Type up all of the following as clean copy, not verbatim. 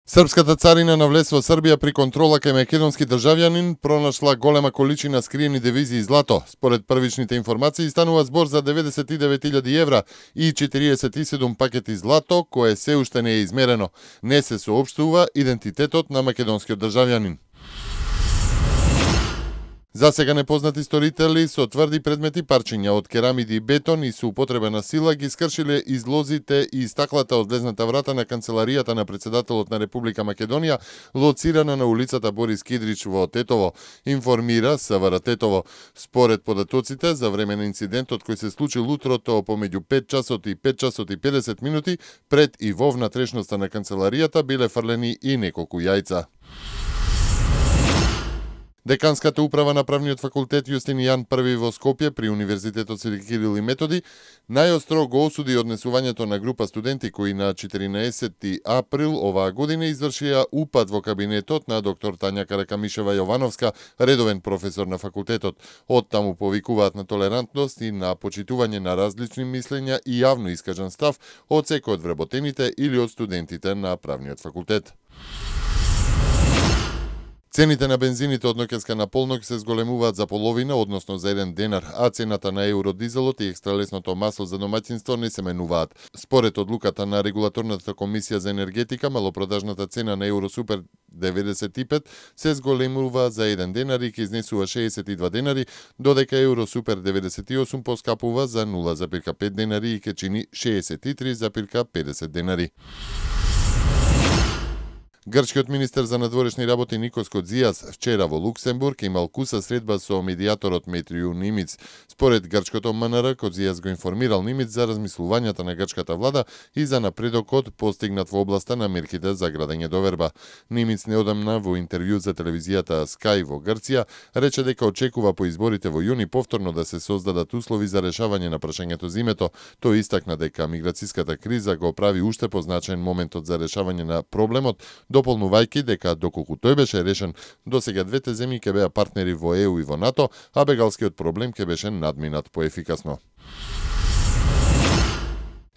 Српската царина навлез во Србија при контрола кај македонски државјанин пронашла голема количина скриени девизи и злато. Според првичните информации станува збор за 99.000 евра и 47 пакети злато, кое се уште не е измерено. Не се соопштува идентитетот на македонскиот државјанин. За сега непознати сторители со тврди предмети, парчиња од керамиди и бетон и со употребена сила ги скршиле излозите и стаклата од влезната врата на канцеларијата на председателот на Република Македонија, лоцирана на улицата Борис Кидрич во Тетово, информира СВР Тетово. Според податоците, за време на инцидентот кој се случил утрото помеѓу 5 часот и 5 часот и 50 минути, пред и во внатрешноста на канцеларијата биле фрлени и неколку јајца. Деканската управа на правниот факултет Јустинијан I во Скопје при Универзитетот Свети Кирил и Методи најостро го осуди однесувањето на група студенти кои на 14 април оваа година извршија упад во кабинетот на доктор Тања Каракамишева Јовановска, редовен професор на факултетот. Од таму повикуваат на толерантност и на почитување на различни мислења и јавно искажан став од секој од вработените или од студентите на правниот факултет. Цените на бензините од ноќеска на полнок се зголемуваат за половина, односно за 1 денар, а цената на евродизелот и екстралесното масло за домаќинство не се менуваат. Според одлуката на Регулаторната комисија за енергетика, малопродажната цена на Евросупер 95 се зголемува за 1 денар и ќе изнесува 62 денари, додека Евросупер 98 поскапува за 0,5 денари и ќе чини 63,50 денари. Грчкиот министер за надворешни работи Никос Кодзијас вчера во Луксембург имал куса средба со медијаторот Метрију Нимиц. Според грчкото МНР, Кодзијас го информирал Нимиц за размислувањата на грчката влада и за напредокот постигнат во областа на мерките за градење доверба. Нимиц неодамна во интервју за телевизијата Sky во Грција рече дека очекува по изборите во јуни повторно да се создадат услови за решавање на прашањето зимето. Тој истакна дека миграцијската криза го прави уште позначаен моментот за решавање на проблемот, дополнувајќи дека доколку тој беше решен, досега двете земји ќе беа партнери во ЕУ и во НАТО, а бегалскиот проблем ќе беше надминат поефикасно.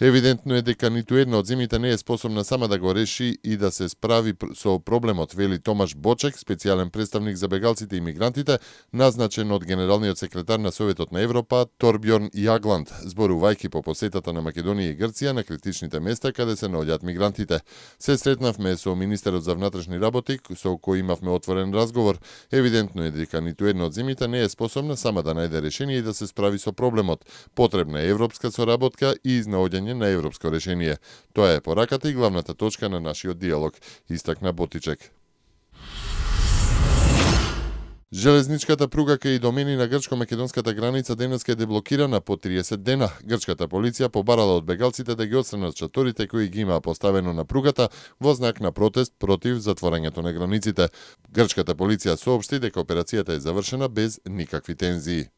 Евидентно е дека ниту една од земјите не е способна сама да го реши и да се справи со проблемот, вели Томаш Бочек, специјален представник за бегалците и мигрантите, назначен од генералниот секретар на Советот на Европа Торбјорн Јагланд, зборувајќи по посетата на Македонија и Грција на критичните места каде се наоѓаат мигрантите. Се сретнавме со министерот за внатрешни работи, со кој имавме отворен разговор. Евидентно е дека ниту една од земјите не е способна сама да најде решение и да се справи со проблемот. Потребна е европска соработка и изнаоѓање на европско решение. Тоа е пораката и главната точка на нашиот диалог, истакна Ботичек. Железничката пруга кај домени на грчко-македонската граница денеска е деблокирана по 30 дена. Грчката полиција побарала од бегалците да ги отстранат шаторите кои ги имаа поставено на пругата во знак на протест против затворањето на границите. Грчката полиција соопшти дека операцијата е завршена без никакви тензии.